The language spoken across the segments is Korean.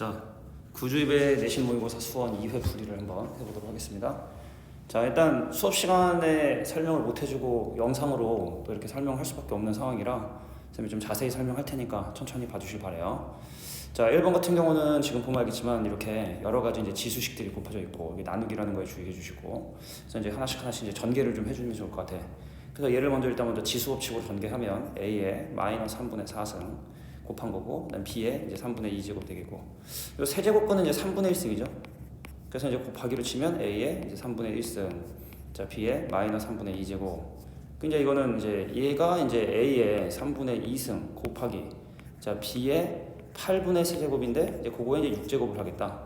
자, 구주입의 내신 모의고사 수원 2회 풀이를 한번 해보도록 하겠습니다. 자, 일단 수업 시간에 설명을 못 해주고 영상으로 또 이렇게 설명할 수밖에 없는 상황이라 선생님이 좀 자세히 설명할 테니까 천천히 봐주실 바래요. 자, 1번 같은 경우는 지금 보면 알겠지만 이렇게 여러 가지 이제 지수식들이 곱해져 있고 나누기라는 거에 주의해 주시고, 그래서 이제 하나씩 이제 전개를 좀 해주면 좋을 것 같아. 그래서 얘를 먼저 지수 법칙으로 전개하면 a의 마이너스 3분의 4승 곱한 거고, 그다음 b의 이제 3분의 2제곱 되겠고, 이 세제곱근은 이제 3분의 1승이죠. 그래서 이제 곱하기로 치면 a의 이제 3분의 1승, 자 b의 마이너스 3분의 2제곱. 이제 이거는 이제 얘가 이제 a의 3분의 2승 곱하기 자 b의 8분의 세제곱인데 이제 그거에 이제 6제곱을 하겠다.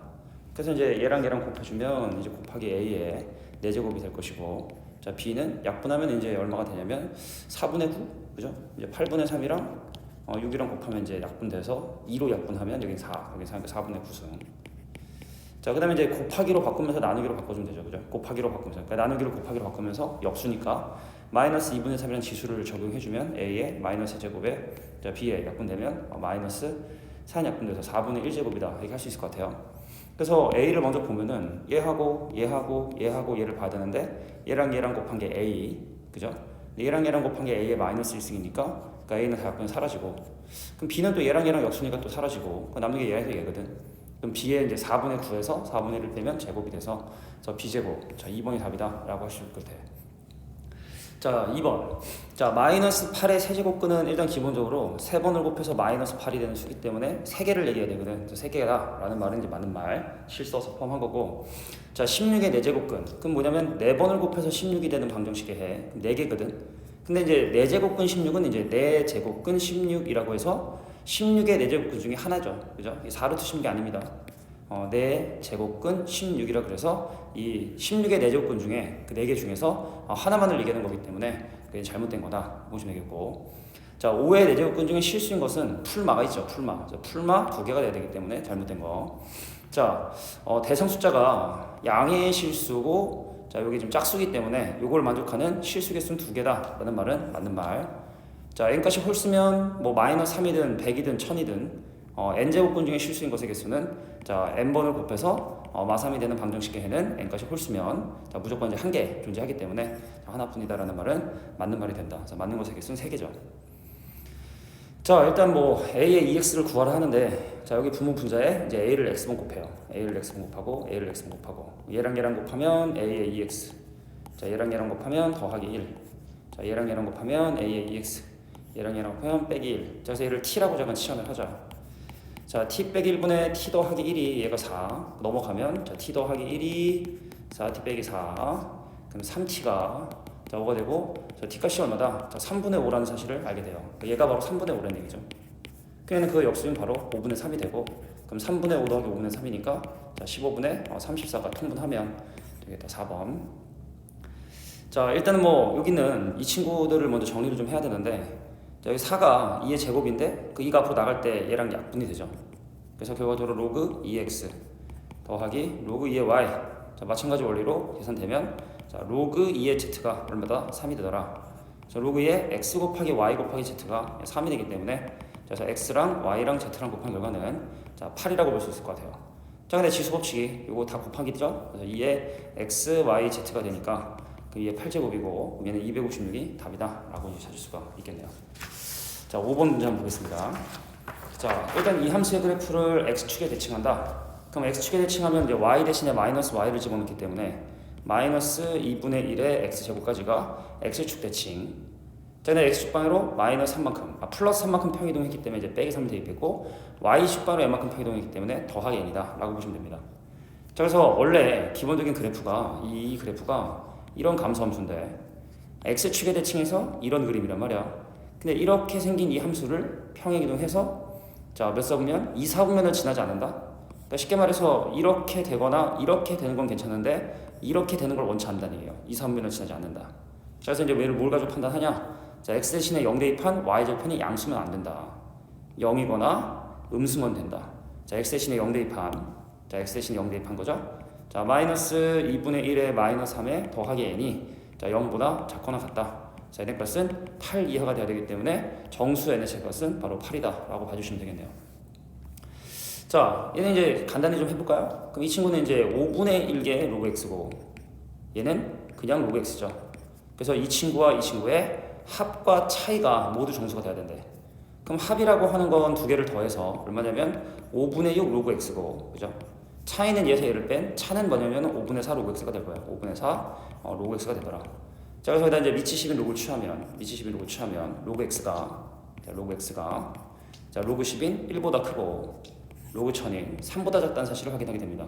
그래서 이제 얘랑 곱해주면 이제 곱하기 a의 4제곱이 될 것이고, 자 b는 약분하면 이제 얼마가 되냐면 4분의 9, 그죠? 이제 8분의 3이랑 6이랑 곱하면 이제 약분돼서 2로 약분하면 여기 4, 여기 4분의 9승. 자, 그 다음에 이제 곱하기로 바꾸면서 나누기로 바꿔주면 되죠, 그죠? 곱하기로 바꾸면서, 그러니까 나누기로 곱하기로 바꾸면서 역수니까 마이너스 2분의 3이라는 지수를 적용해주면 a의 마이너스 제곱에 자 b에 약분되면 마이너스 4는 약분돼서 4분의 1제곱이다 이렇게 할 수 있을 것 같아요. 그래서 a를 먼저 보면은 얘하고 얘를 봐야 되는데 얘랑 곱한 게 a, 그죠? 얘랑 곱한 게 a의 마이너스 1승이니까 그러니까 a는 다 약분이 사라지고, 그럼 b는 또 얘랑 역수니까 또 사라지고, 남는 게 얘에서 얘거든. 그럼 b에 이제 4분의 9에서 4분의 1을 빼면 제곱이 돼서 저 b제곱. 자, 2번이 답이다 라고 하실 것 같아요. 자, 2번. 자, 마이너스 8의 세제곱근은 일단 기본적으로 3번을 곱해서 마이너스 8이 되는 수기 때문에 3개를 얘기해야 되거든. 3개다 라는 말은 이제 맞는 말, 실써서 포함한 거고. 자, 16의 4제곱근. 그럼 뭐냐면 4번을 곱해서 16이 되는 방정식에 해. 4개거든. 근데 이제 4제곱근 16은 이제 4제곱근 16이라고 해서 16의 4제곱근 중에 하나죠. 그죠? 4루트 16이 아닙니다. 4제곱근 16이라 그래서 이 16의 4제곱근 중에 그 4개 중에서 하나만을 얘기하는 거기 때문에 그게 잘못된 거다 보시면 되겠고, 자 5의 4제곱근 중에 실수인 것은 풀마가 있죠. 풀마 2개가 돼야 되기 때문에 잘못된 거. 자 대상 숫자가 양의 실수고, 자 여기 좀 짝수기 때문에 요걸 만족하는 실수 개수는 2개다 라는 말은 맞는 말. 자 n값이 홀수면 뭐 마이너스 3이든 100이든 1000이든 n제곱근 중에 실수인 것의 개수는 자 n번을 곱해서 마3이 되는 방정식의 해는 n값이 홀수면 자 무조건 이제 1개 존재하기 때문에 하나뿐이다라는 말은 맞는 말이 된다. 자 맞는 것의 개수는 3개죠. 자 일단 뭐 a의 2x를 구하라 하는데, 자 여기 부분 분자에 이제 a를 x번 곱해요. a를 x번 곱하고 a를 x번 곱하고 얘랑 곱하면 a의 2x, 자 얘랑 곱하면 더하기 1, 자 얘랑 곱하면 a의 2x, 얘랑 곱하면 빼기 1. 자 그래서 얘를 t라고 잠깐 치환을 하자. 자 t 빼기 1분의 t 더하기 1이 얘가 4 넘어가면 자 t 더하기 1이 4t 빼기 4, 그럼 3t가 자 5가 되고, 자 t값이 얼마다? 자 3분의 5라는 사실을 알게 돼요. 얘가 바로 3분의 5라는 얘기죠. 그러면 그 역수는 바로 5분의 3이 되고, 그럼 3분의 5 더하기 5분의 3이니까 자 15분의 34가 통분하면 되겠다. 4번. 자 일단은 뭐 여기는 이 친구들을 먼저 정리를 좀 해야 되는데, 자 여기 4가 2의 제곱인데 그 2가 앞으로 나갈 때 얘랑 약분이 되죠. 그래서 결과적으로 로그 2x 더하기 로그 2의 y, 자 마찬가지 원리로 계산되면 자 로그 2의 z가 얼마다? 3이 되더라. 자 로그 2의 x 곱하기 y 곱하기 z가 3이 되기 때문에 자 그래서 x랑 y랑 z랑 곱한 결과는 자 8이라고 볼 수 있을 것 같아요. 자 근데 지수 법칙이 이거 다 곱하기죠. 그래서 2의 x, y, z가 되니까 그 2의 8제곱이고 얘는 256이 답이다 라고 찾을 수가 있겠네요. 자 5번 문제 한번 보겠습니다. 자 일단 이 함수의 그래프를 x축에 대칭한다. 그럼 x축에 대칭하면 이제 y 대신에 마이너스 y를 집어넣기 때문에 마이너스 2분의 1의 x제곱까지가 x축 대칭. 자 근데 x축 방향으로 마이너스 3만큼 플러스 3만큼 평이동했기 때문에 이제 빼기 3이 되겠고, y축 방향으로 n만큼 평이동했기 때문에 더하기 n이다 라고 보시면 됩니다. 자 그래서 원래 기본적인 그래프가 이 그래프가 이런 감소함수인데 x축에 대칭해서 이런 그림이란 말이야. 근데 이렇게 생긴 이 함수를 평행이동해서 자 몇 사분면? 2사분면을 지나지 않는다. 그러니까 쉽게 말해서 이렇게 되거나 이렇게 되는 건 괜찮은데 이렇게 되는 걸 원치 않는다는 얘기예요. 2사분면을 지나지 않는다. 자 그래서 이제 얘를 뭘 가지고 판단하냐? 자 x 대신에 0 대입한 y 절편이 양수면 안 된다. 0이거나 음수면 된다. 자 x 대신에 0 대입한, 자 x 대신에 0 대입한 거죠. 자 마이너스 2분의 1의 마이너스 3에 더하기 n이 자 0보다 작거나 같다. 자 n의 값은 8 이하가 돼야 되기 때문에 정수 n의 제값은 바로 8이다 라고 봐주시면 되겠네요. 자, 얘는 이제 간단히 좀 해볼까요? 그럼 이 친구는 이제 5분의 1개 로그 x고 얘는 그냥 로그 x죠. 그래서 이 친구와 이 친구의 합과 차이가 모두 정수가 돼야 된대. 그럼 합이라고 하는 건 두 개를 더해서 얼마냐면 5분의 6 로그 x고, 그죠? 차이는 얘에서 얘를 뺀 차는 뭐냐면 5분의 4 로그 x가 될 거야. 5분의 4 로그 x가 되더라. 자, 그래서 여기다 이제 미치 10인 로그를 취하면 로그 x가 자, 로그 10인 1보다 크고 로그 1000인 3보다 작다는 사실을 확인하게 됩니다.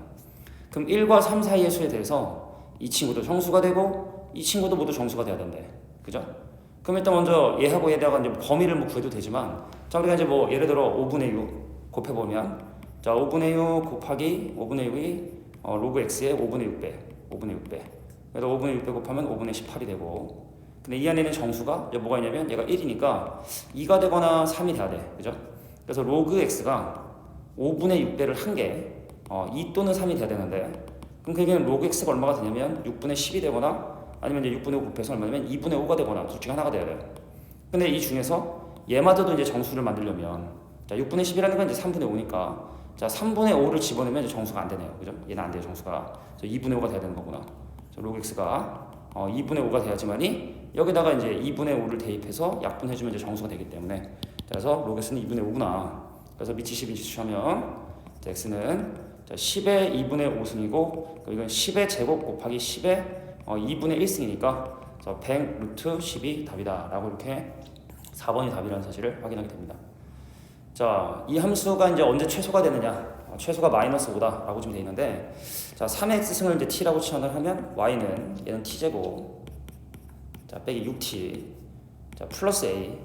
그럼 1과 3 사이의 수에 대해서 이 친구도 정수가 되고 이 친구도 모두 정수가 돼야 된대. 그죠? 그럼 일단 먼저 얘하고 얘다가 이제 범위를 뭐 구해도 되지만, 자, 우리가 이제 뭐 예를 들어 5분의 6 곱해보면, 자, 5분의 6 곱하기 5분의 6이 로그 x의 5분의 6배. 그래서 5분의 6배 곱하면 5분의 18이 되고, 근데 이 안에는 정수가 이제 뭐가 있냐면 얘가 1이니까 2가 되거나 3이 돼야 돼. 그죠? 그래서 로그 x가 5분의 6배를 한 개, 2 또는 3이 돼야 되는데, 그럼 그게 로그 x가 얼마가 되냐면 6분의 10이 되거나 아니면 이제 6분의 5 곱해서 얼마냐면 2분의 5가 되거나 둘 중에 하나가 돼야 돼요. 근데 이 중에서 얘마저도 이제 정수를 만들려면, 자, 6분의 10이라는 건 이제 3분의 5니까, 자, 3분의 5를 집어넣으면 이제 정수가 안 되네요. 그죠? 얘는 안 돼요, 정수가. 그래서 2분의 5가 돼야 되는 거구나. 로그 x가 2분의 5가 돼야지만이 여기다가 이제 2분의 5를 대입해서 약분해주면 이제 정수가 되기 때문에, 자, 그래서 로그 x는 2분의 5구나. 그래서 미치 10인치 취하면 x는 10의 2분의 5승이고 이건 10의 제곱 곱하기 10의 2분의 1승이니까 100 루트 10이 답이다 라고 이렇게 4번이 답이라는 사실을 확인하게 됩니다. 자, 이 함수가 이제 언제 최소가 되느냐, 최소가 마이너스 5다 라고 좀 돼 있는데, 자, 3의 x승을 이제 t라고 치환을 하면 y는 얘는 t제곱, 자, 빼기 6t, 자, 플러스 a.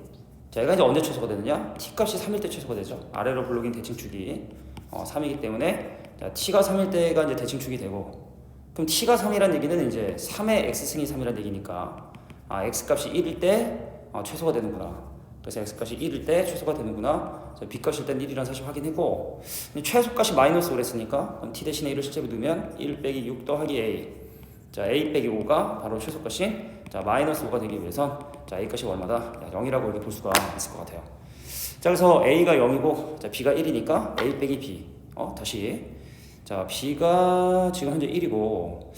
자, 얘가 이제 언제 최소가 되느냐, t 값이 3일 때 최소가 되죠. 아래로 블록인 대칭축이 3이기 때문에, 자, t가 3일 때가 이제 대칭축이 되고, 그럼 t가 3이라는 얘기는 이제 3의 x승이 3이라는 얘기니까, x값이 1일 때 최소가 되는구나. 그래서 x값이 1일 때 최소가 되는구나. b값일 땐 1이라는 사실 확인했고, 최소값이 마이너스 5를 했으니까 그럼 t 대신에 1을 실제로 넣으면 1 빼기 6 더하기 a. 자, a 빼기 5가 바로 최소값이, 자, 마이너스 5가 되기 위해서, 자, a값이 얼마다? 0이라고 이렇게 볼 수가 있을 것 같아요. 자, 그래서 a가 0이고, 자, b가 1이니까 a 빼기 b. 다시. 자, b가 지금 현재 1이고,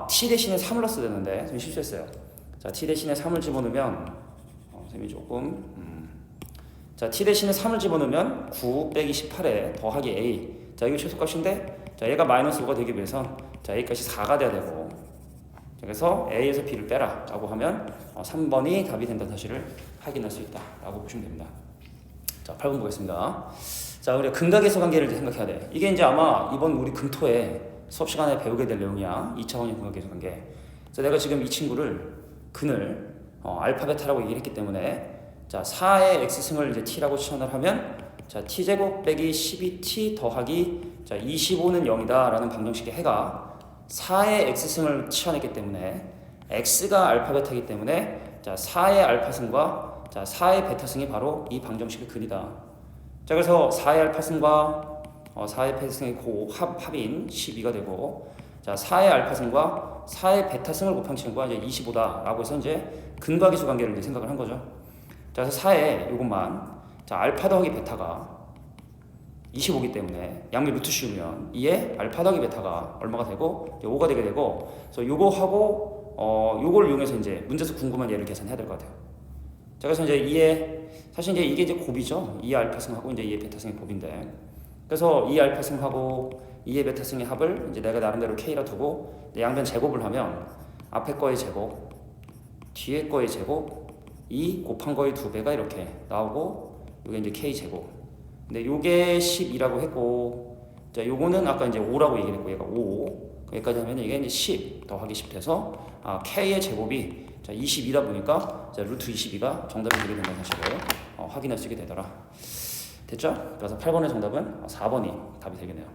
t 대신에 3을 넣었어야 되는데 좀 실수했어요. 자, t 대신에 3을 집어넣으면 쌤이 조금 자, t 대신에 3을 집어넣으면 9 빼기 18에 더하기 a. 자, 이거 최소값인데, 자, 얘가 마이너스 5가 되기 위해서, 자, a값이 4가 돼야 되고, 자, 그래서 a에서 b를 빼라 라고 하면 3번이 답이 된다는 사실을 확인할 수 있다 라고 보시면 됩니다. 자, 8번 보겠습니다. 자, 우리가 근각에서 관계를 생각해야 돼. 이게 이제 아마 이번 우리 금토에 수업 시간에 배우게 될 내용이야. 2차원의 근각에서 관계. 그래서 내가 지금 이 친구를 근을 알파 베타라고 얘기를 했기 때문에, 자, 4의 x승을 이제 t라고 치환을 하면, 자, t제곱 빼기 12t 더하기, 자, 25는 0이다 라는 방정식의 해가 4의 x승을 치환했기 때문에 x가 알파 베타이기 때문에, 자, 4의 알파승과, 자, 4의 베타승이 바로 이 방정식의 근이다. 자, 그래서 4의 알파승과 4의 베타승의 합인 12가 되고, 자, 4의 알파승과 4의 베타승을 곱한 친구가 이제 25다 라고 해서 이제 근각이수 관계를 이제 생각을 한 거죠. 자, 그래서 4에 요것만, 자, 알파 더하기 베타가 25기 때문에 양면 루트 씌우면 2에 알파 더하기 베타가 얼마가 되고 5가 되게 되고, 그래서 요거하고 요걸 이용해서 이제 문제에서 궁금한 예를 계산해야 될 것 같아요. 자, 그래서 이제 2에 사실 이제 이게 이제 곱이죠. 2의 알파승하고 이제 2의 베타승의 곱인데, 그래서 2의 알파승하고 2의 베타승의 합을 이제 내가 나름대로 k라 두고 양변 제곱을 하면 앞에 거의 제곱, 뒤에 거의 제곱, 이 곱한 거의 2배가 이렇게 나오고, 요게 이제 k 제곱. 근데 요게 10이라고 했고, 자, 요거는 아까 이제 5라고 얘기를 했고, 얘가 5. 여기까지 하면 이게 이제 10 더하기 10 돼서 k의 제곱이, 자, 20이다 보니까, 자, 루트 22가 정답이 되게 된다는 사실을 확인할 수 있게 되더라. 됐죠? 그래서 8번의 정답은 4번이 답이 되겠네요.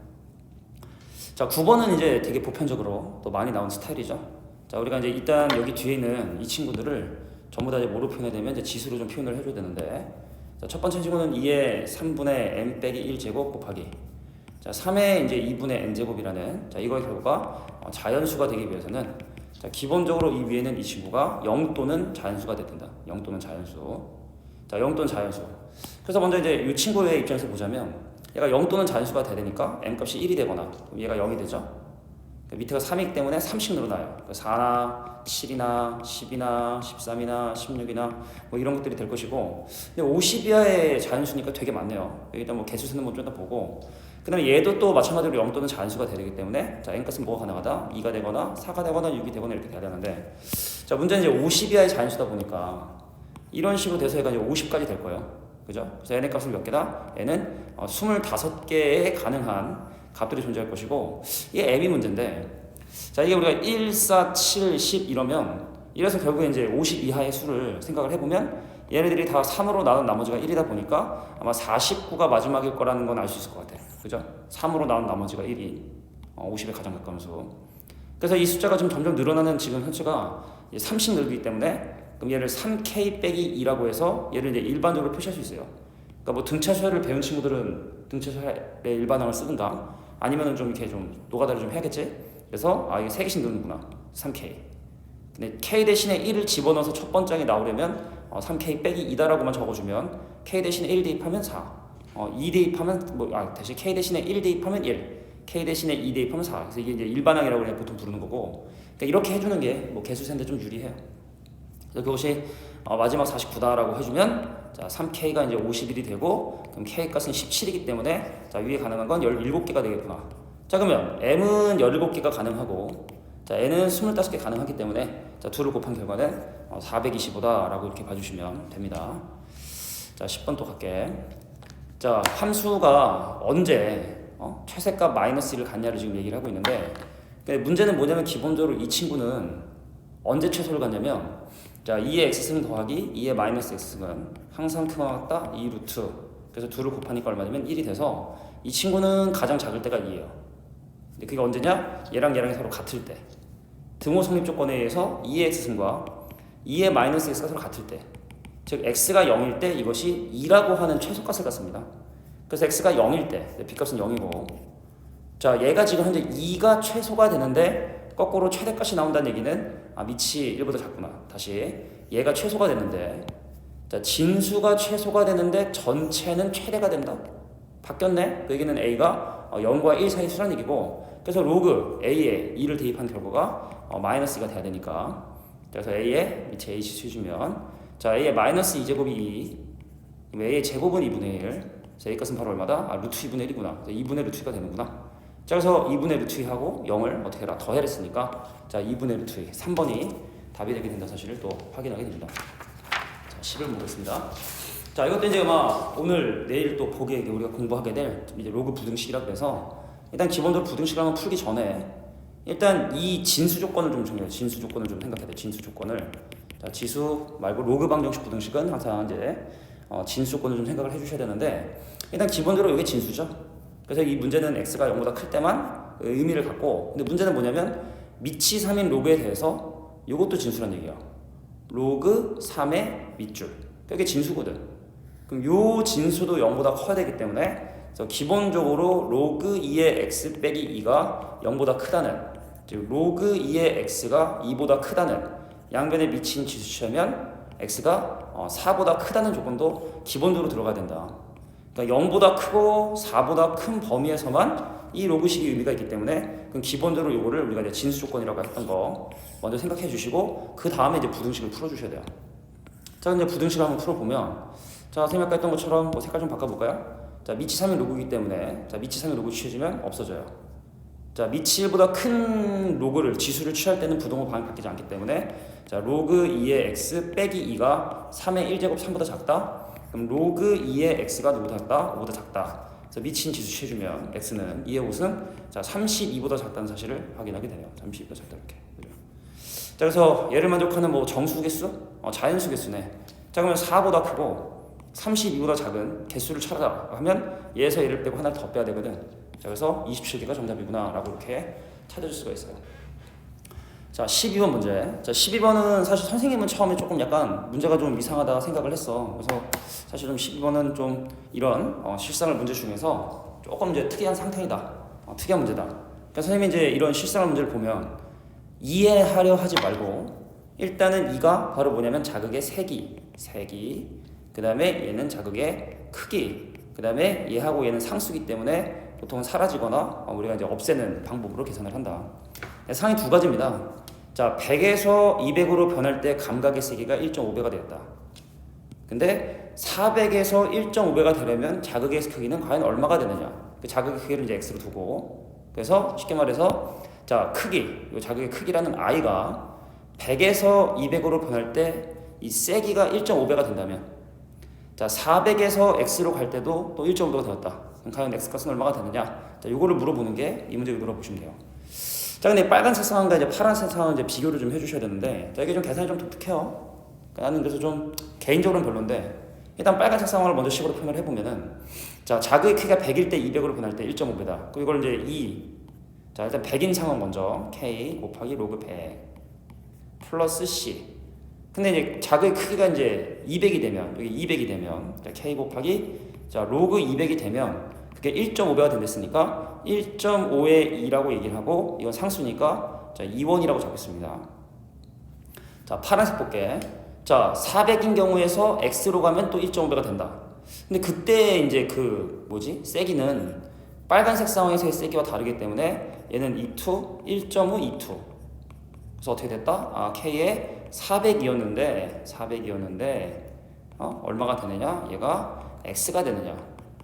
자, 9번은 이제 되게 보편적으로 또 많이 나온 스타일이죠. 자, 우리가 이제 일단 여기 뒤에 있는 이 친구들을 전부 다 이제 뭐로 표현해야 되면 이제 지수로 좀 표현을 해줘야 되는데, 자, 첫 번째 친구는 2의 3분의 m 빼기 1제곱 곱하기, 자, 3의 이제 2분의 n 제곱이라는, 자, 이거의 결과가 자연수가 되기 위해서는, 자, 기본적으로 이 위에는 이 친구가 0 또는 자연수가 돼야 된다. 0 또는 자연수. 자, 0 또는 자연수. 그래서 먼저 이제 이 친구의 입장에서 보자면, 얘가 0 또는 잔수가 돼야 되니까 m값이 1이 되거나 그럼 얘가 0이 되죠. 밑에가 3이기 때문에 3씩 늘어나요. 4나 7이나 10이나 13이나 16이나 뭐 이런 것들이 될 것이고, 근데 50 이하의 자연수니까 되게 많네요. 일단 뭐 개수 쓰는 건 좀 더 보고, 그 다음에 얘도 또 마찬가지로 0 또는 자연수가 돼야 되기 때문에 자 n값은 뭐가 가능하다? 2가 되거나 4가 되거나 6이 되거나 이렇게 돼야 되는데, 자 문제는 이제 50 이하의 자연수다 보니까 이런 식으로 돼서 얘가 이제 50까지 될 거예요. 그죠? 그래서 n의 값은 몇 개다? n은 25개의 가능한 값들이 존재할 것이고, 이게 m이 문제인데, 자 이게 우리가 1, 4, 7, 10 이래서 결국에 이제 50 이하의 수를 생각을 해보면 얘네들이 다 3으로 나눈 나머지가 1이다 보니까 아마 49가 마지막일 거라는 건 알 수 있을 것 같아요. 그죠? 3으로 나눈 나머지가 1이 50에 가장 가까운 수. 그래서 이 숫자가 좀 점점 늘어나는 지금 현재가 3씩 늘기 때문에, 그럼 얘를 3k 빼기 2라고 해서 얘를 이제 일반적으로 표시할 수 있어요. 그러니까 뭐 등차수열을 배운 친구들은 등차수열의 일반항을 쓰든가 아니면은 좀 이렇게 좀 노가다를 좀 해야겠지. 그래서 이게 3개씩 넣는구나. 3k. 근데 k 대신에 1을 집어넣어서 첫 번장에 나오려면 3k 빼기 2다라고만 적어주면 k 대신에 1 대입하면 4. 2 대입하면 다시 k 대신에 1 대입하면 1. k 대신에 2 대입하면 4. 그래서 이게 이제 일반항이라고 그냥 보통 부르는 거고. 그러니까 이렇게 해주는 게 뭐 개수세인데 좀 유리해요. 그래서 그것이 마지막 49다라고 해주면 자 3k가 이제 51이 되고, 그럼 k 값은 17이기 때문에 자 위에 가능한 건 17개가 되겠구나. 자 그러면 m은 17개가 가능하고 자 n은 25개 가능하기 때문에 자 둘을 곱한 결과는 425다라고 이렇게 봐주시면 됩니다. 자 10번 또 갈게. 자 함수가 언제 최세값 마이너스 1을 갖냐를 지금 얘기를 하고 있는데, 문제는 뭐냐면 기본적으로 이 친구는 언제 최소를 갖냐면, 자 2의 x승 더하기 2의 마이너스 x승은 항상 크거나 같다 2 루트, 그래서 둘을 곱하니까 얼마냐면 1이 돼서 이 친구는 가장 작을 때가 2예요. 근데 그게 언제냐? 얘랑 서로 같을 때, 등호 성립 조건에 의해서 2의 x승과 2의 마이너스 x가 서로 같을 때, 즉 x가 0일 때 이것이 2라고 하는 최소값을 갖습니다. 그래서 x가 0일 때 b값은 0이고, 자 얘가 지금 현재 2가 최소가 되는데 거꾸로 최대값이 나온다는 얘기는 밑이 1보다 작구나. 다시 얘가 최소가 되는데, 자 진수가 최소가 되는데 전체는 최대가 된다. 바뀌었네. 그 얘기는 a가 0과 1 사이 수란 얘기고, 그래서 로그 a에 2를 대입한 결과가 마이너스 2가 돼야 되니까, 그래서 a에 밑에 a 수해주면 자 a의 마이너스 2제곱이 2, a의 제곱은 2분의 1, 그래서 a 값은 바로 얼마다? 루트 2분의 1이구나. 2분의 루트 2가 되는구나. 자 그래서 2분의 루트 2하고 0을 어떻게 해라? 더해랬으니까 자 2분의 루트 2, 3번이 답이 되게 된다는 사실을 또 확인하게 됩니다. 자 10을 보겠습니다. 자 이것도 이제 오늘 내일 또 보게 우리가 공부하게 될 이제 로그 부등식이라고 해서, 일단 기본적으로 부등식을 한번 풀기 전에 일단 이 진수 조건을 좀 정리해요. 진수 조건을 좀 생각해야 돼. 진수 조건을. 자 지수 말고 로그 방정식 부등식은 항상 이제 진수 조건을 좀 생각을 해주셔야 되는데, 일단 기본적으로 이게 진수죠. 그래서 이 문제는 x가 0보다 클 때만 의미를 갖고, 근데 문제는 뭐냐면 밑이 3인 로그에 대해서 이것도 진수란 얘기야. 로그 3의 밑줄. 이게 진수거든. 그럼 요 진수도 0보다 커야 되기 때문에 그래서 기본적으로 로그 2의 x 빼기 2가 0보다 크다는, 즉 로그 2의 x가 2보다 크다는 양변에 미친 지수 취하면 x가 4보다 크다는 조건도 기본적으로 들어가야 된다. 그러니까 0보다 크고 4보다 큰 범위에서만 이 로그식이 의미가 있기 때문에, 그럼 기본적으로 이거를 우리가 이제 진수 조건이라고 했던 거 먼저 생각해 주시고, 그 다음에 이제 부등식을 풀어 주셔야 돼요. 자 이제 부등식을 한번 풀어보면, 자 선생님 아까 했던 것처럼 뭐 색깔 좀 바꿔볼까요? 자 밑이 3인 로그이기 때문에 자 밑이 3인 로그 취해주면 없어져요. 자 밑이 1보다 큰 로그를 지수를 취할 때는 부등호 방향이 바뀌지 않기 때문에 자 로그 2의 x 빼기 2가 3의 1제곱 3보다 작다. 그럼 로그 2의 x가 누구보다 작다? 5보다 작다. 그래서 미친 지수 취해주면 x는 2의 5은 자 32보다 작다는 사실을 확인하게 돼요. 32보다 작다 이렇게. 자 그래서 얘를 만족하는 뭐 정수 개수? 자연수 개수네. 자 그러면 4보다 크고 32보다 작은 개수를 찾아라 하면 얘에서 얘를 빼고 하나를 더 빼야 되거든. 자 그래서 27개가 정답이구나 라고 이렇게 찾아줄 수가 있어요. 자 12번 문제. 자 12번은 사실 선생님은 처음에 조금 약간 문제가 좀 이상하다 생각을 했어. 그래서 사실은 12번은 좀 이런 실상을 문제 중에서 조금 이제 특이한 상태이다. 특이한 문제다. 그러니까 선생님이 이제 이런 실상을 문제를 보면 이해하려 하지 말고, 일단은 이가 바로 뭐냐면 자극의 세기, 그 다음에 얘는 자극의 크기, 그 다음에 얘하고 얘는 상수기 때문에 보통은 사라지거나 우리가 이제 없애는 방법으로 계산을 한다. 상이 두 가지입니다. 자, 100에서 200으로 변할 때 감각의 세기가 1.5배가 되었다. 근데 400에서 1.5배가 되려면 자극의 크기는 과연 얼마가 되느냐? 그 자극의 크기를 이제 x로 두고, 그래서 쉽게 말해서 자, 크기, 이 자극의 크기라는 i가 100에서 200으로 변할 때 이 세기가 1.5배가 된다면, 자, 400에서 x로 갈 때도 또 1.5배가 되었다. 그럼 과연 x 값은 얼마가 되느냐? 자, 요거를 물어보는 게 이 문제를 물어보시면 돼요. 자, 근데 빨간색 상황과 이제 파란색 상황 이제 비교를 좀 해주셔야 되는데, 자, 이게 좀 계산이 좀 독특해요. 나는 그래서 좀 개인적으로는 별론데, 일단 빨간색 상황을 먼저 식으로 표현을 해보면은, 자, 자극의 크기가 100일 때 200으로 변할 때 1.5배다. 그리고 이걸 이제 2, 자, 일단 100인 상황 먼저 k 곱하기 로그 100 플러스 c. 근데 이제 자극의 크기가 이제 200이 되면, 여기 200이 되면, 자, k 곱하기, 자, 로그 200이 되면 그게 1.5배가 된댔으니까 1.5의 2라고 얘기를 하고, 이건 상수니까 자, 2원이라고 적겠습니다. 자, 파란색 볼게. 자, 400인 경우에서 x로 가면 또 1.5배가 된다. 근데 그때 이제 세기는 빨간색 상황에서의 세기와 다르기 때문에 얘는 2투, 1.5, 2투. 그래서 어떻게 됐다? k에 400이었는데 얼마가 되느냐? 얘가 x가 되느냐?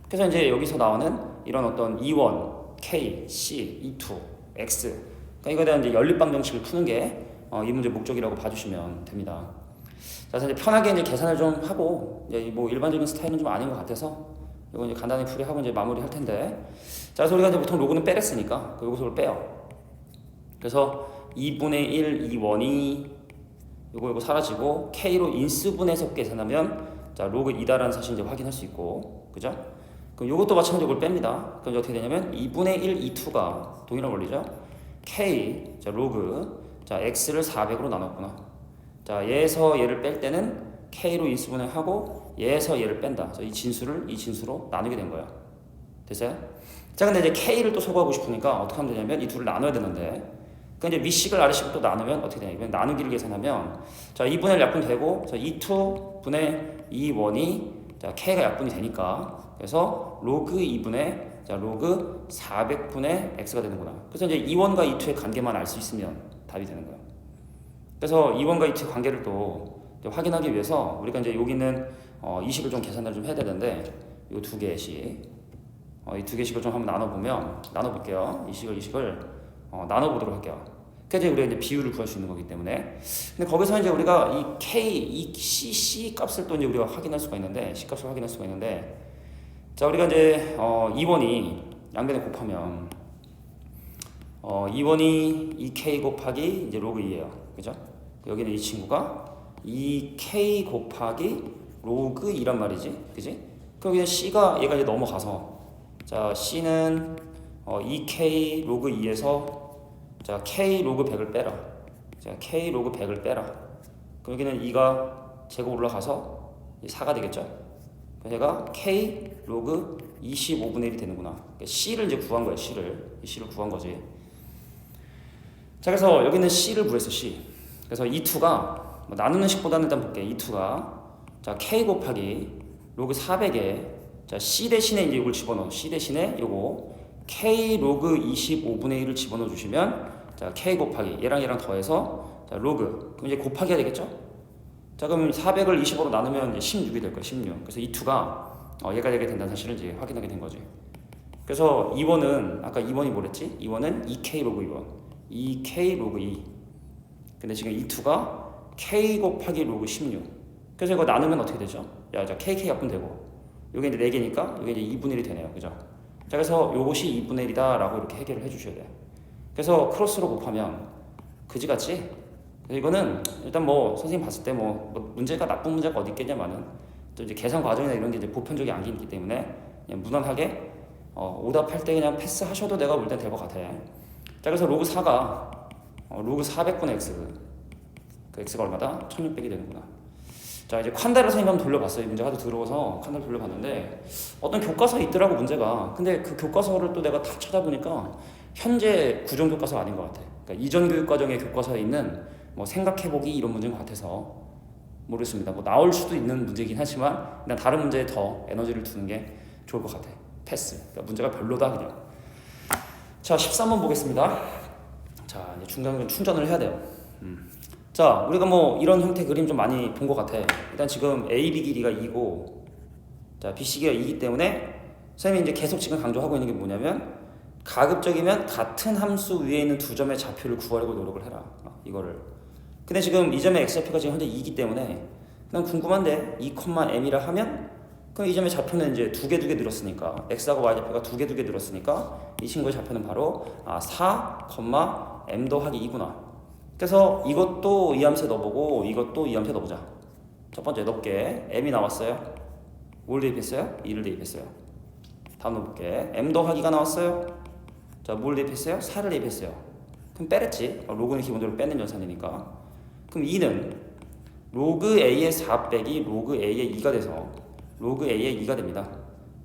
그래서 이제 여기서 나오는 이런 어떤 2원, k, c, 2투, x. 그러니까 이거에 대한 이제 연립방정식을 푸는 게 이 문제 목적이라고 봐주시면 됩니다. 자, 이제 편하게 이제 계산을 좀 하고, 이제 뭐 일반적인 스타일은 좀 아닌 것 같아서 이거 이제 간단히 풀이하고 이제 마무리할 텐데, 자, 그래서 우리가 이제 보통 로그는 빼랬으니까 그 요소를 빼요. 그래서 2분의 1, 2원이 요거 사라지고 k로 인수분해서 계산하면 자, 로그 2다라는 사실 이제 확인할 수 있고, 그죠? 그럼 요것도 마찬가지로 이걸 뺍니다. 그럼 이제 어떻게 되냐면 2분의 1, 2투가 동일한 원리죠. k, 자, 로그, 자, x를 400으로 나눴구나. 자, 얘에서 얘를 뺄 때는 k로 인수분해하고 얘에서 얘를 뺀다. 그래서 이 진수를 이 진수로 나누게 된 거야. 됐어요? 자, 근데 이제 k를 또 소거하고 싶으니까 어떻게 하면 되냐면 이 둘을 나눠야 되는데, 그 이제 윗식을 아래식을 또 나누면 어떻게 되냐면 나누기를 계산하면, 자, 2분의 1 약분 되고, 자, 2투분의 2원이 자, k가 약분이 되니까, 그래서 로그 2분의 자, 로그 400분의 x가 되는구나. 그래서 이제 2원과 2투의 관계만 알 수 있으면 답이 되는 거예요. 그래서 2원과 2투의 관계를 또 확인하기 위해서 우리가 이제 여기는 이 식을 좀 계산을 좀 해야 되는데, 이 두 개씩, 이 두 개씩을 좀 한번 나눠볼게요. 이 식을 나눠보도록 할게요. 그래서 우리가 이제 비율을 구할 수 있는 거기 때문에. 근데 거기서 이제 우리가 이 k, 이 c 값을 또 이제 우리가 확인할 수가 있는데, c 값을 확인할 수가 있는데, 자, 우리가 이제 2원이 양변에 곱하면 2원이 2k 곱하기 이제 로그 2예요. 그죠? 여기는 이 친구가 2k 곱하기 로그 2란 말이지. 그지? 그럼 여기는 c가 얘가 이제 넘어가서, 자, c는 2k 로그 2에서 자, k 로그 100을 빼라. 자, k 로그 100을 빼라. 그럼 여기는 2가 제곱 올라가서 4가 되겠죠? 그래서 얘가 k 로그 25분의 1이 되는구나. 그러니까 c를 이제 구한 거예요. c를 구한 거지. 자, 그래서 여기는 c를 구했어. c. 그래서 e2가 나누는 식보다는 일단 볼게. e2가 자, k 곱하기 로그 400에 자, c 대신에 이제 이걸 집어넣어. c 대신에 요거 k 로그 25분의 1을 집어넣어 주시면, 자, k 곱하기 얘랑 더해서 자, 로그, 그럼 이제 곱하기 해야 되겠죠? 자, 그럼 400을 25로 나누면 이제 16이 될 거야. 16. 그래서 이 2가 얘가 되게 된다는 사실을 이제 확인하게 된 거지. 그래서 2번은 아까 2번이 뭐랬지? 2번은 2k 로그 2번, 2k 로그 2. 근데 지금 이 2가 k 곱하기 로그 16. 그래서 이거 나누면 어떻게 되죠? 야, 자, kk 약분 되고, 요게 이제 4개니까 요게 이제 2분의 1이 되네요. 그죠? 자, 그래서 요것이 2분의 1이다 라고 이렇게 해결을 해주셔야 돼요. 그래서 크로스로 곱하면 그지같이, 이거는 일단 뭐 선생님 봤을 때 뭐 문제가 나쁜 문제가 어디 있겠냐마는, 또 이제 계산 과정이나 이런 게 이제 보편적이 아니기 때문에 그냥 무난하게 오답할 때 그냥 패스하셔도 내가 볼 땐 될 것 같아. 자, 그래서 로그 4가 로그 400분의 x, 그 x가 얼마다? 1600이 되는구나. 자, 이제 칸다를 선생님 한번 돌려봤어요. 문제가 하도 들어와서 칸다를 돌려봤는데 어떤 교과서에 있더라고, 문제가. 근데 그 교과서를 또 내가 다 찾아보니까 현재 구정 교과서가 아닌 것 같아. 그러니까 이전 교육과정의 교과서에 있는 뭐 생각해보기 이런 문제인 것 같아서 모르겠습니다. 뭐 나올 수도 있는 문제이긴 하지만 일단 다른 문제에 더 에너지를 두는 게 좋을 것 같아. 패스. 그러니까 문제가 별로다 그냥. 자 13번 보겠습니다. 자 이제 중간에 충전을 해야 돼요. 자 우리가 뭐 이런 형태 그림 좀 많이 본 것 같아. 일단 지금 AB 길이가 2고 자 BC가 2이기 때문에 선생님이 이제 계속 지금 강조하고 있는 게 뭐냐면 가급적이면 같은 함수 위에 있는 두 점의 좌표를 구하려고 노력을 해라. 이거를. 근데 지금 이 점의 x좌표가 지금 현재 2이기 때문에 그냥 궁금한데 2,m이라 하면 그럼 이 점의 좌표는 이제 두 개 늘었으니까 x하고 y좌표가 두 개 늘었으니까 이 친구의 좌표는 바로 4, m 더하기 2구나. 그래서 이것도 이 함수에 넣어보고 이것도 이 함수에 넣어보자. 첫 번째 넣을게. m이 나왔어요. 뭘 대입했어요? 2를 대입했어요. 다음 넣어볼게. m 더하기가 나왔어요. 자, 뭘 대입했어요? 4를 대입했어요. 그럼 빼랬지. 로그는 기본적으로 빼는 연산이니까. 그럼 2는 로그 a의 4 빼기 로그 a의 2가 돼서 로그 a의 2가 됩니다.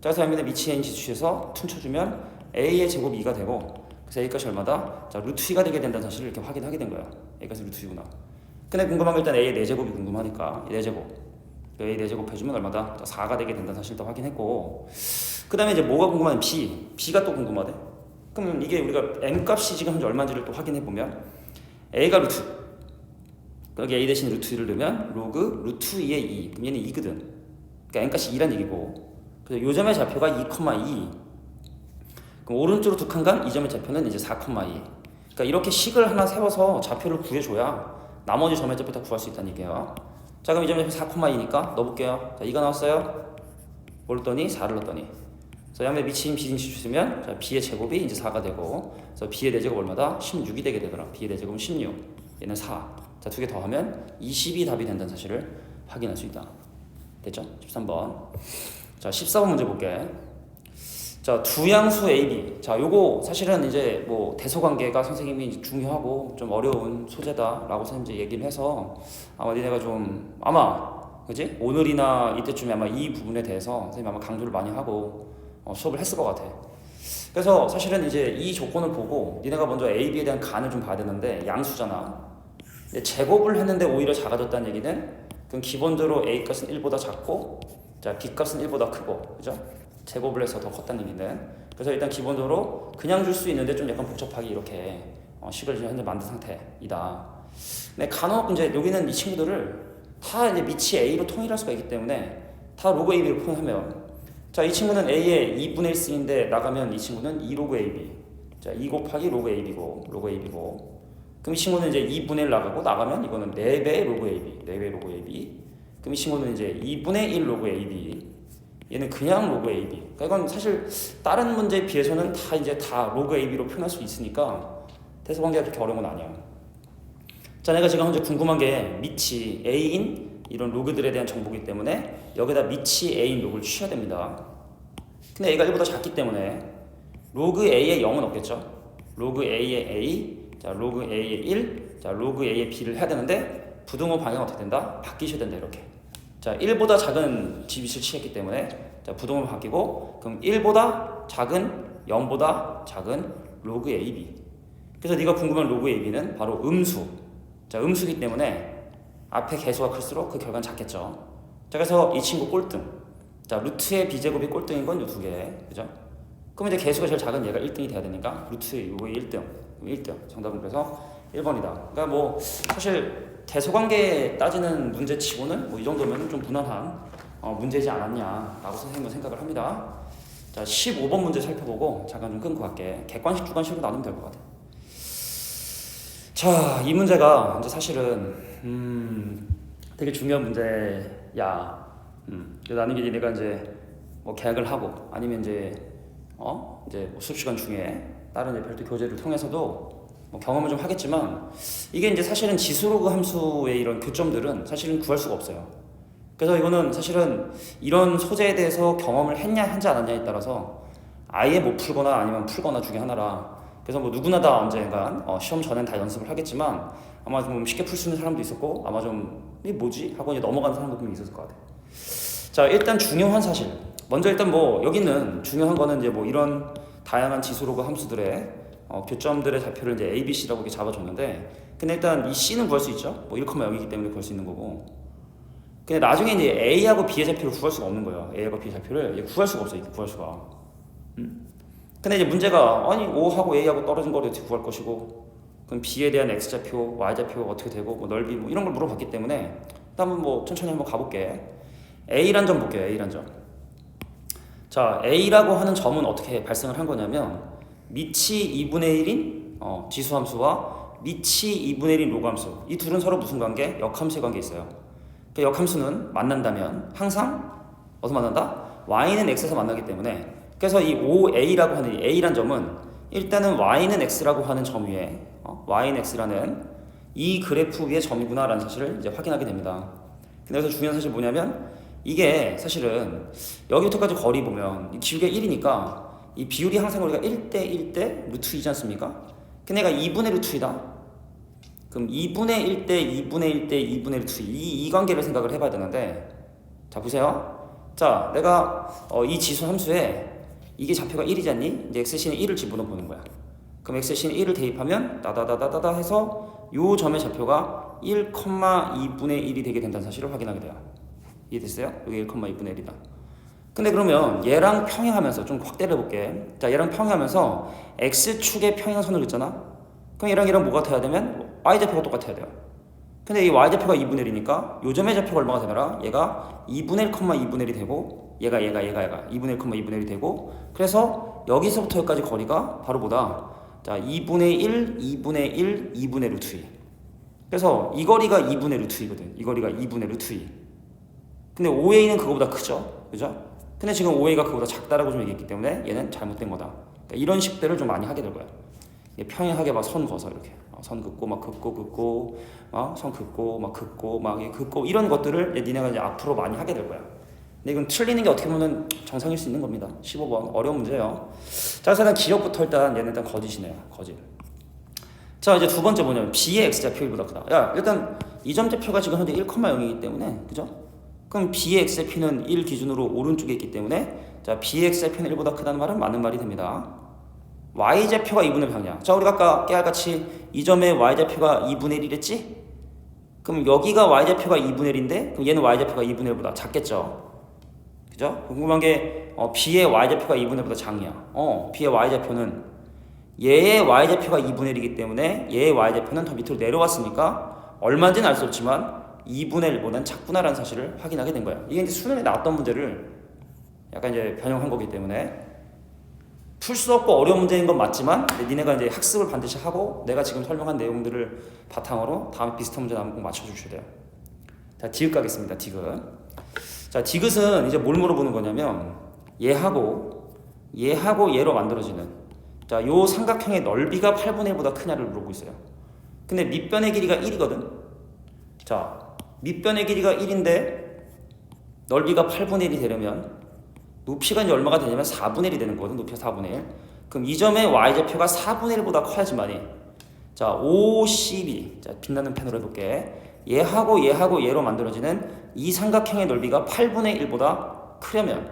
자, 그래서 여기다 미치 n 지수에서 퉁쳐주면 a의 제곱 2가 되고 그래서 a값이 얼마다? 자, 루트 2가 되게 된다는 사실을 이렇게 확인하게 된 거야. a값이 루트 2구나. 근데 궁금한 건 일단 a의 4제곱이 궁금하니까 4제곱. a 4제곱 해주면 얼마다? 자, 4가 되게 된다는 사실도 확인했고 그 다음에 이제 뭐가 궁금하면 b가 또 궁금하대. 그럼 이게 우리가 m값이 지금 현재 얼마인지를 또 확인해보면 a가 루트 여기 a 대신 루트 2를 넣으면 로그 루트 2의 2 그럼 얘는 2거든. 그러니까 n값이 2란 얘기고 그래서 요 점의 좌표가 2,2 그럼 오른쪽으로 두 칸 간 이 점의 좌표는 이제 4,2 그러니까 이렇게 식을 하나 세워서 좌표를 구해줘야 나머지 점의 좌표 다 구할 수 있다는 얘기야. 자 그럼 이 점의 좌표 4,2니까 넣어볼게요. 자 2가 나왔어요. 뭘 넣더니 4를 넣더니 그래서 양면 미치인 비진식 쓰면 자, b의 제곱이 이제 4가 되고 그래서 b의 4제곱 얼마다? 16이 되게 되더라. b의 4제곱은 16 얘는 4 자, 두 개 더하면 20이 답이 된다는 사실을 확인할 수 있다. 됐죠? 13번 자 14번 문제 볼게. 자 두양수 AB 자 요거 사실은 이제 뭐 대소관계가 선생님이 중요하고 좀 어려운 소재다라고 선생님 이제 얘기를 해서 아마 니네가 좀 아마 그지? 오늘이나 이때쯤에 아마 이 부분에 대해서 선생님이 아마 강조를 많이 하고 수업을 했을 것 같아. 그래서 사실은 이제 이 조건을 보고 니네가 먼저 A, B에 대한 간을 좀 봐야 되는데 양수잖아. 근데 제곱을 했는데 오히려 작아졌다는 얘기는 그럼 기본적으로 A 값은 1보다 작고 자 B 값은 1보다 크고 그죠? 제곱을 해서 더 컸다는 얘기는 그래서 일단 기본적으로 그냥 줄 수 있는데 좀 약간 복잡하게 이렇게 식을 지금 현재 만든 상태이다. 근데 간혹 이제 여기는 이 친구들을 다 이제 밑이 A로 통일할 수가 있기 때문에 다 로그 AB로 표현하면 자, 이 친구는 A의 2분의 1승인데 나가면 이 친구는 2 로그 AB. 자, 2 곱하기 로그 AB고, 로그 AB고. 그럼 이 친구는 이제 2분의 1 나가면 이거는 4배의 로그 AB, 4배의 로그 AB. 그럼 이 친구는 이제 2분의 1 로그 AB. 얘는 그냥 로그 AB. 그러니까 이건 사실 다른 문제에 비해서는 다 이제 다 로그 AB로 표현할 수 있으니까 대소관계가 그렇게 어려운 건 아니야. 자, 내가 지금 현재 궁금한 게 밑이 A인 이런 로그들에 대한 정보이기 때문에 여기다 밑이 A인 로그를 취해야 됩니다. 근데 A가 1보다 작기 때문에 로그 A의 0은 없겠죠. 로그 A의 A, 자 로그 A의 1, 자 로그 A의 B를 해야 되는데 부등호 방향은 어떻게 된다? 바뀌셔야 된다 이렇게. 자 1보다 작은 집이를 취했기 때문에 자 부등호로 바뀌고 그럼 1보다 작은 0보다 작은 로그 AB. 그래서 네가 궁금한 로그 AB는 바로 음수. 자 음수기 때문에 앞에 개수가 클수록 그 결과는 작겠죠. 자 그래서 이 친구 꼴등. 자 루트의 b제곱이 꼴등인 건 이 두 개. 그죠? 그럼 이제 개수가 제일 작은 얘가 1등이 돼야 되니까 루트의 요거의 1등. 1등. 정답은 그래서 1번이다. 그러니까 뭐 사실 대소관계 따지는 문제 치고는 뭐 이 정도면 좀 무난한 문제지 않았냐라고 선생님은 생각을 합니다. 자 15번 문제 살펴보고 잠깐 좀 끊고 갈게. 객관식 주관식으로 나누면 될 것 같아. 자, 이 문제가 이제 사실은 되게 중요한 문제야. 나는 게 내가 이제 뭐 계약을 하고 아니면 이제 이제 뭐 수업 시간 중에 다른 이제 별도 교재를 통해서도 뭐 경험을 좀 하겠지만 이게 이제 사실은 지수로그 함수의 이런 교점들은 사실은 구할 수가 없어요. 그래서 이거는 사실은 이런 소재에 대해서 경험을 했냐 하지 않았냐에 따라서 아예 못 풀거나 아니면 풀거나 중에 하나라. 그래서 뭐 누구나 다 언젠간 시험 전엔 다 연습을 하겠지만 아마 좀 쉽게 풀 수 있는 사람도 있었고 아마 좀 이게 뭐지? 하고 이제 넘어가는 사람도 좀 있었을 것 같아요. 자 일단 중요한 사실 먼저 일단 뭐 여기는 중요한 거는 이제 뭐 이런 다양한 지수로그 함수들의 교점들의 좌표를 이제 A, B, C라고 이렇게 잡아줬는데 근데 일단 이 C는 구할 수 있죠. 뭐 1,0이기 때문에 구할 수 있는 거고 근데 나중에 이제 A하고 B의 좌표를 구할 수가 없는 거예요. A하고 B의 좌표를 구할 수가 없어요. 구할 수가. 근데 이제 문제가 아니 O하고 A하고 떨어진 거를 어떻게 구할 것이고 그럼 B에 대한 X좌표, Y좌표 어떻게 되고 뭐 넓이 뭐 이런 걸 물어봤기 때문에 일단 한번 뭐 천천히 한번 가볼게. A란 점 볼게요. A란 점. 자, A라고 하는 점은 어떻게 발생을 한 거냐면 밑이 2분의 1인 지수함수와 밑이 2분의 1인 로그함수 이 둘은 서로 무슨 관계? 역함수의 관계 있어요. 그 역함수는 만난다면 항상 어디서 만난다? y는 x에서 만나기 때문에 그래서 이 OA라고 하는 이 A란 점은 일단은 y는 x라고 하는 점 위에 y는 x라는 이 그래프 위의 점이구나 라는 사실을 이제 확인하게 됩니다. 근데 여기서 중요한 사실이 뭐냐면 이게 사실은 여기부터까지 거리 보면 이 기울기가 1이니까 이 비율이 항상 우리가 1대 1대 루트 2지 않습니까? 근데 얘가 2분의 루트 2다. 그럼 2분의 1대 2분의 1대 2분의 루트 2 이 관계를 생각을 해봐야 되는데 자 보세요. 자 내가 이 지수 함수에 이게 좌표가 1이지 않니? 이제 xC는 1을 집어넣어 보는 거야. 그럼 xC는 1을 대입하면 따다다다다다 해서 요 점의 좌표가 1,2분의 1이 되게 된다는 사실을 확인하게 돼요. 이해됐어요? 여기 1,2분의 1이다. 근데 그러면 얘랑 평행하면서 좀 확대를 해볼게. 자 얘랑 평행하면서 x축의 평행선을 긋잖아. 그럼 얘랑 뭐가 돼야 되면 y좌표가 똑같아야 돼요. 근데 이 y좌표가 2분의 1이니까 요 점의 좌표가 얼마가 되더라? 얘가 2분의 1, 2분의 1이 되고 얘가 2분의 1, 2분의 1이 되고 그래서 여기서부터 여기까지 거리가 바로 뭐다? 자 2분의 1, 2분의 1, 2분의 루트 2 그래서 이 거리가 2분의 루트 2거든. 이 거리가 2분의 루트 2 근데 OA는 그거보다 크죠? 그죠? 근데 지금 OA가 그거보다 작다라고 좀 얘기했기 때문에 얘는 잘못된 거다. 그러니까 이런 식들을 좀 많이 하게 될 거야. 평행하게 막 선 그어서 이렇게 선 긋고 막 긋고 선 긋고 막 긋고 막 긋고 이런 것들을 니네가 이제 앞으로 많이 하게 될 거야. 근데 이건 틀리는 게 어떻게 보면 정상일 수 있는 겁니다. 15번 어려운 문제예요. 자, 그래서 일단 기억부터 얘는 일단 거짓이네요. 거짓. 자, 이제 두 번째 뭐냐면 B의 X좌표 1보다 크다. 야, 일단 이 점좌표가 지금 현재 1,0이기 때문에 그죠? 그럼 B의 X좌표는 1 기준으로 오른쪽에 있기 때문에 자, B의 X좌표는 1보다 크다는 말은 맞는 말이 됩니다. y좌표가 2분의 1이야. 자, 우리가 아까 깨알같이 이 점의 y좌표가 2분의 1이랬지? 그럼 여기가 y좌표가 2분의 1인데 그럼 얘는 y좌표가 2분의 1보다 작겠죠? 그죠? 궁금한 게 b의 y좌표가 2분의 1보다 작냐? b의 y좌표는 얘의 y좌표가 2분의 1이기 때문에 얘의 y좌표는 더 밑으로 내려왔으니까 얼마인지는 알 수 없지만 2분의 1보다는 작구나라는 사실을 확인하게 된 거야. 이게 이제 수능에 나왔던 문제를 약간 이제 변형한 거기 때문에 풀 수 없고 어려운 문제인 건 맞지만 니네가 이제 학습을 반드시 하고 내가 지금 설명한 내용들을 바탕으로 다음에 비슷한 문제 나오면 꼭 맞춰주셔야 돼요. 자, 디귿 가겠습니다. 디귿. 자, 디귿은 이제 뭘 물어보는 거냐면 얘하고 얘로 만들어지는 자, 요 삼각형의 넓이가 8분의 1보다 크냐를 물어보고 있어요. 근데 밑변의 길이가 1이거든. 자, 밑변의 길이가 1인데 넓이가 8분의 1이 되려면 높이가 이제 얼마가 되냐면 4분의 1이 되는 거거든. 높이가 4분의 1. 그럼 이 점의 y좌표가 4분의 1보다 커야지만이 자 52. 자 빛나는 펜으로 해볼게. 얘하고 얘로 만들어지는 이 삼각형의 넓이가 8분의 1보다 크려면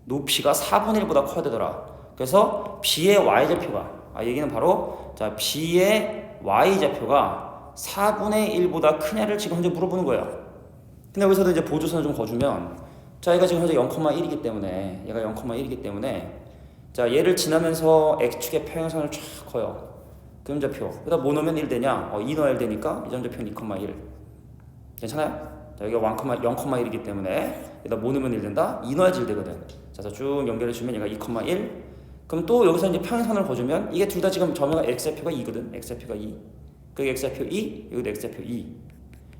높이가 4분의 1보다 커야 되더라. 그래서 B의 y좌표가 얘기는 바로 자 B의 y좌표가 4분의 1보다 크냐를 지금 현재 물어보는 거예요. 근데 여기서도 이제 보조선을 좀 거주면 자 얘가 지금 현재 0,1이기 때문에 얘가 0,1이기 때문에 자 얘를 지나면서 x축의 평행선을 쫙 커요. 그 점좌표 여기다 뭐 넣으면 1 되냐? 2 넣어야 1 되니까 이 점좌표는 2,1 괜찮아요? 자 여기가 0,1이기 때문에 여기다 뭐 넣으면 1 된다? 2 넣어야지 1 되거든. 자 그래서 쭉 연결해주면 얘가 2,1 그럼 또 여기서 이제 평행선을 거주면 이게 둘 다 지금 점유가 x좌표가 2거든. x좌표가 2 그게 x좌표 2 여기도 x좌표 2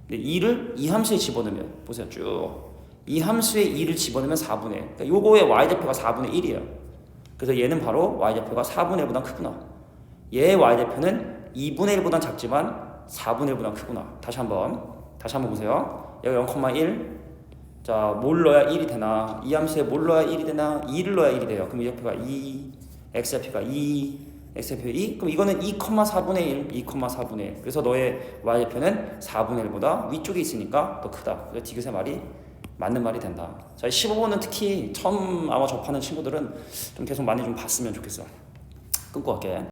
근데 2를 이 함수에 집어넣으면 보세요 쭉 이 함수에 2를 집어넣으면 4분의 1 그러니까 요거의 y좌표가 4분의 1이에요. 그래서 얘는 바로 y좌표가 4분의 1보다 크구나. 얘의 y좌표는 2분의 1보다 작지만 4분의 1보다 크구나. 다시 한번 보세요. 여기 0,1 자, 뭘 넣어야 1이 되나? 이 함수에 뭘 넣어야 1이 되나? 2를 넣어야 1이 돼요. 그럼 이 좌표가 2 x좌표가 2 x좌표 2 그럼 이거는 2,4분의 1 2,4분의 1 그래서 너의 y좌표는 4분의 1보다 위쪽에 있으니까 더 크다. 그래서 디귿의 말이 맞는 말이 된다. 자, 15번은 특히 처음 아마 접하는 친구들은 좀 계속 많이 좀 봤으면 좋겠어. 끊고 갈게.